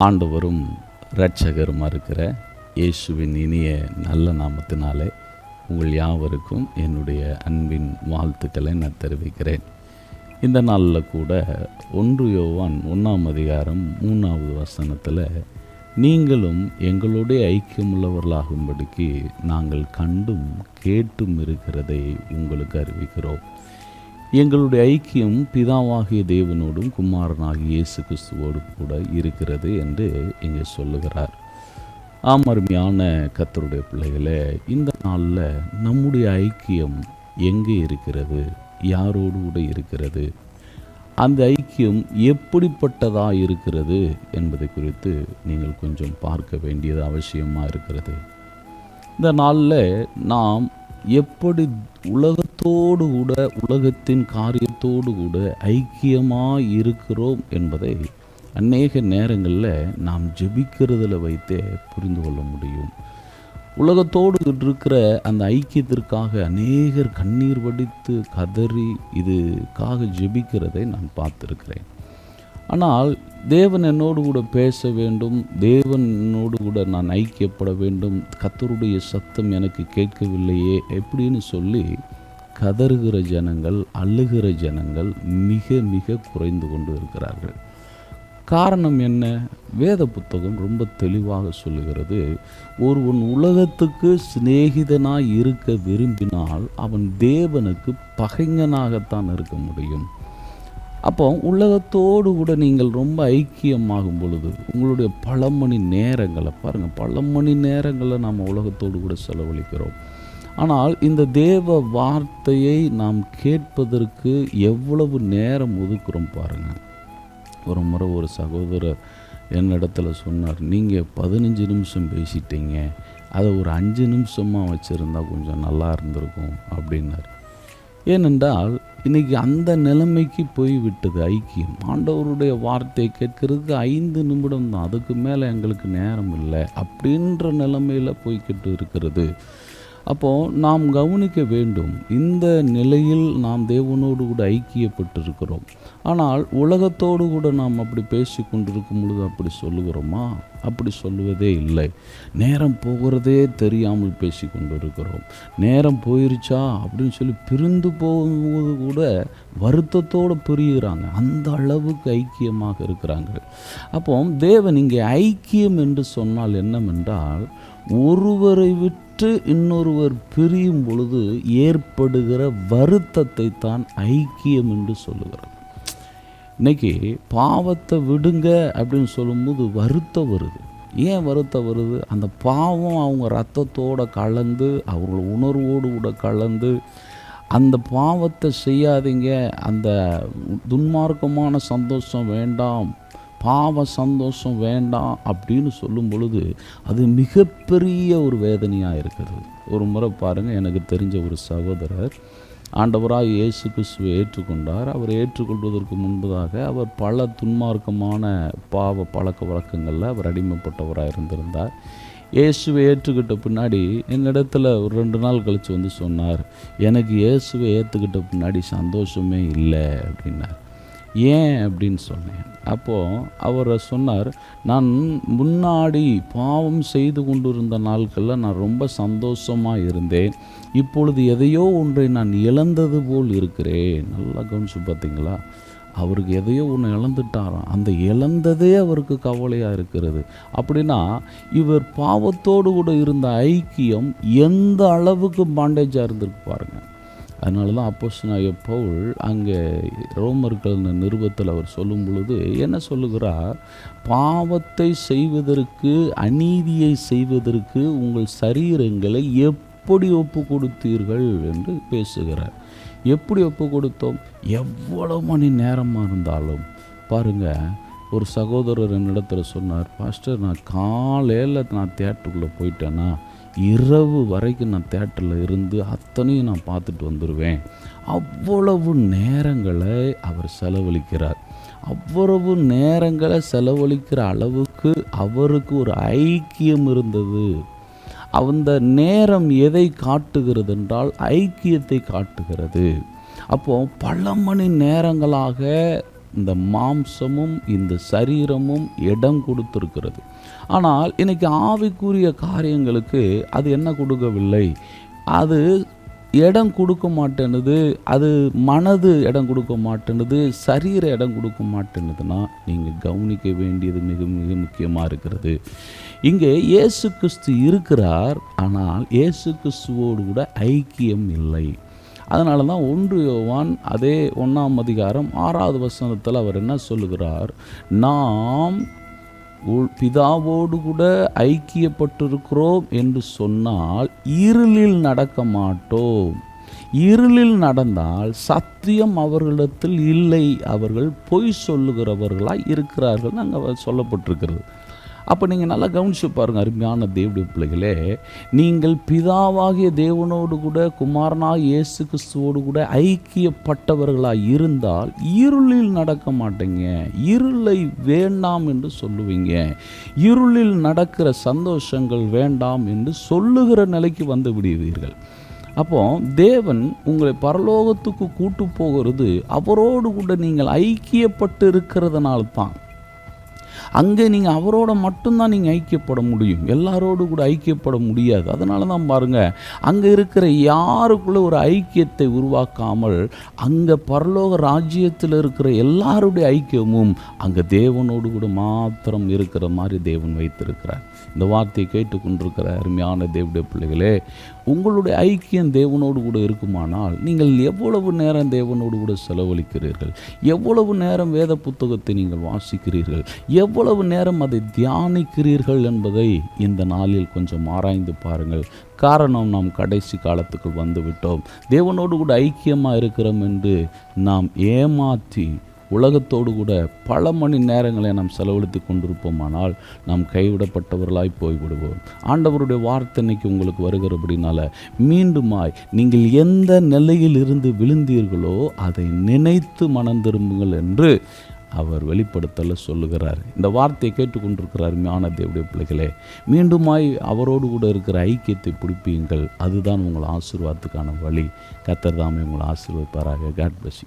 ஆண்டவரும் இரட்சகருமா இருக்கிற இயேசுவின் இனிய நல்ல நாமத்தினாலே உங்கள் யாவருக்கும் என்னுடைய அன்பின் வாழ்த்துக்களை நான் தெரிவிக்கிறேன். இந்த நாளில் கூட 1 யோவான் 1:3 நீங்களும் எங்களுடைய ஐக்கியமுள்ளவர்களாகும்படிக்கு நாங்கள் கண்டும் கேட்டும் இருக்கிறதை உங்களுக்கு அறிவிக்கிறோம். எங்களுடைய ஐக்கியம் பிதாவாகிய தேவனோடும் குமாரனாகிய இயேசு கிறிஸ்துவோடு கூட இருக்கிறது என்று இங்கே சொல்லுகிறார். அருமையான கர்த்தருடைய பிள்ளைகளே, இந்த நாளில் நம்முடைய ஐக்கியம் எங்கே இருக்கிறது, யாரோடு கூட இருக்கிறது, அந்த ஐக்கியம் எப்படிப்பட்டதாக இருக்கிறது என்பதை குறித்து நீங்கள் கொஞ்சம் பார்க்க வேண்டியது அவசியமாக இருக்கிறது. இந்த நாளில் நாம் எப்படி உலகத்தோடு கூட, உலகத்தின் காரியத்தோடு கூட ஐக்கியமாக இருக்கிறோம் என்பதை அநேக நேரங்களில் நாம் ஜெபிக்கிறதில் வைத்தே புரிந்து கொள்ள முடியும். உலகத்தோடு இருக்கிற அந்த ஐக்கியத்திற்காக அநேகர் கண்ணீர் வடித்து கதறி இதுக்காக ஜெபிக்கிறதை நான் பார்த்துருக்கிறேன். ஆனால் தேவன் என்னோடு கூட பேச வேண்டும், தேவன் என்னோடு கூட நான் ஐக்கியப்பட வேண்டும், கர்த்தருடைய சத்தம் எனக்கு கேட்கவில்லையே எப்படின்னு சொல்லி கதறுகிற ஜனங்கள், அழுகிற ஜனங்கள் மிக மிக குறைந்து கொண்டு இருக்கிறார்கள். காரணம் என்ன? வேத புத்தகம் ரொம்ப தெளிவாக சொல்லுகிறது, ஒருவன் உலகத்துக்கு சிநேகிதனாய் இருக்க விரும்பினால் அவன் தேவனுக்கு பகைஞனாகத்தான் இருக்க முடியும். அப்போ உலகத்தோடு கூட நீங்கள் ரொம்ப ஐக்கியமாகும் பொழுது உங்களுடைய பல மணி நேரங்களை பாருங்கள், பல மணி நேரங்களை நாம் உலகத்தோடு கூட செலவழிக்கிறோம். ஆனால் இந்த தேவ வார்த்தையை நாம் கேட்பதற்கு எவ்வளவு நேரம் ஒதுக்குறோம் பாருங்கள். ஒரு முறை ஒரு சகோதரர் என்னிடத்துல சொன்னார், நீங்கள் 15 நிமிஷம் பேசிட்டீங்க, அதை ஒரு 5 நிமிஷமாக வச்சுருந்தா கொஞ்சம் நல்லா இருந்திருக்கும் அப்படின்னார். ஏனென்றால் இன்றைக்கி அந்த நிலைமைக்கு போய்விட்டது ஐக்கியம். ஆண்டவருடைய வார்த்தையை கேட்கறதுக்கு 5 நிமிடம் தான், அதுக்கு மேலே எங்களுக்கு நேரம் இல்லை அப்படின்ற நிலைமையில் போய்கிட்டு இருக்கிறது. அப்போது நாம் கவனிக்க வேண்டும், இந்த நிலையில் நாம் தேவனோடு கூட ஐக்கியப்பட்டிருக்கிறோம். ஆனால் உலகத்தோடு கூட நாம் அப்படி பேசி கொண்டிருக்கும் பொழுது அப்படி சொல்லுகிறோமா? அப்படி சொல்லுவதே இல்லை. நேரம் போகிறதே தெரியாமல் பேசி கொண்டிருக்கிறோம். நேரம் போயிருச்சா அப்படின்னு சொல்லி பிரிந்து போகும்போது கூட வருத்தத்தோடு பிரிகிறாங்க. அந்த அளவுக்கு ஐக்கியமாக இருக்கிறாங்க. அப்போ தேவன் இங்கே ஐக்கியம் என்று சொன்னால் என்னவென்றால், ஒருவரை விட்டு இன்னொருவர் பிரியும் பொழுது ஏற்படுகிற வருத்தத்தை தான் ஐக்கியம் என்று சொல்லுகிறார். இன்னைக்கு பாவத்தை விடுங்க அப்படின்னு சொல்லும்போது வருத்தம் வருது. ஏன் வருத்தம் வருது? அந்த பாவம் அவங்க ரத்தத்தோடு கலந்து, அவங்கள உணர்வோடு கூட கலந்து, அந்த பாவத்தை செய்யாதீங்க, அந்த துன்மார்க்கமான சந்தோஷம் வேண்டாம், பாவ சந்தோஷம் வேண்டாம் அப்படின்னு சொல்லும் பொழுது அது மிகப்பெரிய ஒரு வேதனையாக இருக்கிறது. ஒரு முறை பாருங்கள், எனக்கு தெரிஞ்ச ஒரு சகோதரர் ஆண்டவராக இயேசு கிறிஸ்துவை ஏற்றுக்கொண்டார். அவர் ஏற்றுக்கொள்வதற்கு முன்பதாக அவர் பல துன்மார்க்கமான பாவ பழக்க வழக்கங்களில் அவர் அடிமைப்பட்டவராக இருந்திருந்தார். இயேசுவை ஏற்றுக்கிட்ட பின்னாடி என்னிடத்துல ஒரு 2 நாள் கழித்து வந்து சொன்னார், எனக்கு இயேசுவை ஏற்றுக்கிட்ட பின்னாடி சந்தோஷமே இல்லை அப்படின்னார். ஏன் அப்படின்னு சொன்னேன். அப்போது அவர் சொன்னார், நான் முன்னாடி பாவம் செய்து கொண்டிருந்த நாட்களில் நான் ரொம்ப சந்தோஷமாக இருந்தேன், இப்பொழுது எதையோ ஒன்றை நான் இழந்தது போல் இருக்கிறேன். நல்லா கவனிச்சு பார்த்தீங்களா? அவருக்கு எதையோ ஒன்று இழந்துட்டாராம். அந்த இழந்ததே அவருக்கு கவலையாக இருக்கிறது. அப்படின்னா இவர் பாவத்தோடு கூட இருந்த ஐக்கியம் எந்த அளவுக்கு பாண்டேஜாக இருந்திருக்கு பாருங்கள். அதனால தான் அப்போஸ்தலனாகிய பவுல் அங்கே ரோமர்கள் நிருபத்தில் அவர் சொல்லும் பொழுது என்ன சொல்லுகிறார்? பாவத்தை செய்வதற்கு, அநீதியை செய்வதற்கு உங்கள் சரீரங்களை எப்படி ஒப்பு கொடுத்தீர்கள் என்று பேசுகிறார். எப்படி ஒப்பு கொடுத்தோம்? எவ்வளவு மணி நேரமாக இருந்தாலும் பாருங்கள். ஒரு சகோதரர் என்னிடத்தில் சொன்னார், பாஸ்டர் நான் காலையில் தேட்டருக்குள்ளே போயிட்டேன்னா இரவு வரைக்கும் நான் தேட்டரில் இருந்து அத்தனையும் நான் பார்த்துட்டு வந்துடுவேன். அவ்வளவு நேரங்களை அவர் செலவழிக்கிறார். அவ்வளவு நேரங்களை செலவழிக்கிற அளவுக்கு அவருக்கு ஒரு ஐக்கியம் இருந்தது. அந்த நேரம் எதை காட்டுகிறது என்றால் ஐக்கியத்தை காட்டுகிறது. அப்போது பல மணி நேரங்களாக இந்த மாம்சமும் இந்த சரீரமும் இடம் கொடுத்திருக்கிறது. ஆனால் இன்னைக்கு ஆவிக்குரிய காரியங்களுக்கு அது என்ன கொடுக்கவில்லை, அது இடம் கொடுக்க மாட்டேனுது, அது மனது இடம் கொடுக்க மாட்டேனுது, சரீர இடம் கொடுக்க மாட்டேனுதுன்னா நீங்கள் கவனிக்க வேண்டியது மிக மிக முக்கியமாக இருக்கிறது. இங்கே இயேசு கிறிஸ்து இருக்கிறார், ஆனால் இயேசு கிறிஸ்துவோடு கூட ஐக்கியம் இல்லை. அதனால தான் 1 யோவான் அதே 1ஆம் அதிகாரம் 6வது வசனத்தில் அவர் என்ன சொல்லுகிறார், நாம் பிதாவோடு கூட ஐக்கியப்பட்டிருக்கிறோம் என்று சொன்னால் இருளில் நடக்க மாட்டோம். இருளில் நடந்தால் சத்தியம் அவர்களிடத்தில் இல்லை, அவர்கள் பொய் சொல்லுகிறவர்களாய் இருக்கிறார்கள் அங்கே சொல்லப்பட்டிருக்கிறது. அப்போ நீங்கள் நல்லா கவனித்து பாருங்கள் அருமையான தேவனுடைய பிள்ளைகளே, நீங்கள் பிதாவாகிய தேவனோடு கூட குமாரனாக இயேசு கிறிஸ்துவோடு கூட ஐக்கியப்பட்டவர்களாக இருந்தால் இருளில் நடக்க மாட்டீங்க, இருளை வேண்டாம் என்று சொல்லுவீங்க, இருளில் நடக்கிற சந்தோஷங்கள் வேண்டாம் என்று சொல்லுகிற நிலைக்கு வந்து விடுவீர்கள். அப்போ தேவன் உங்களை பரலோகத்துக்கு கூட்டு போகிறது அவரோடு கூட நீங்கள் ஐக்கியப்பட்டு இருக்கிறதுனால தான். அங்கே நீங்கள் அவரோட மட்டும்தான் நீங்கள் ஐக்கியப்பட முடியும், எல்லாரோடு கூட ஐக்கியப்பட முடியாது. அதனால தான் பாருங்கள், அங்கே இருக்கிற யாருக்குள்ள ஒரு ஐக்கியத்தை உருவாக்காமல் அங்கே பரலோக ராஜ்யத்தில் இருக்கிற எல்லாருடைய ஐக்கியமும் அங்கே தேவனோடு கூட மாத்திரம் இருக்கிற மாதிரி தேவன் வைத்திருக்கிறார். இந்த வார்த்தையை கேட்டுக்கொண்டிருக்கிற அருமையான தேவனுடைய பிள்ளைகளே, உங்களுடைய ஐக்கியம் தேவனோடு கூட இருக்குமானால் நீங்கள் எவ்வளவு நேரம் தேவனோடு கூட செலவழிக்கிறீர்கள், எவ்வளவு நேரம் வேத புத்தகத்தை நீங்கள் வாசிக்கிறீர்கள், எவ்வளவு நேரம் அதை தியானிக்கிறீர்கள் என்பதை இந்த நாளில் கொஞ்சம் ஆராய்ந்து பாருங்கள். காரணம், நாம் கடைசி காலத்துக்குள் வந்துவிட்டோம். தேவனோடு கூட ஐக்கியமாக இருக்கிறோம் என்று நாம் ஏமாற்றி உலகத்தோடு கூட பல மணி நேரங்களை நாம் செலவழித்து கொண்டிருப்போமானால் நாம் கைவிடப்பட்டவர்களாய் போய்விடுவோம். ஆண்டவருடைய வார்த்தை இன்னைக்கு உங்களுக்கு வருகிறபடினால மீண்டுமாய் நீங்கள் எந்த நிலையில் இருந்து விழுந்தீர்களோ அதை நினைத்து மனம் திரும்புங்கள் என்று அவர் வெளிப்படுத்தல சொல்லுகிறார். இந்த வார்த்தையை கேட்டுக்கொண்டிருக்கிறார் ஞான தேவனுடைய பிள்ளைகளே, மீண்டுமாய் அவரோடு கூட இருக்கிற ஐக்கியத்தை பிடிப்பீங்கள். அதுதான் உங்கள் ஆசீர்வாதத்துக்கான வழி. கர்த்தர் தாமே உங்களை ஆசீர்வதிப்பாராக. God bless you.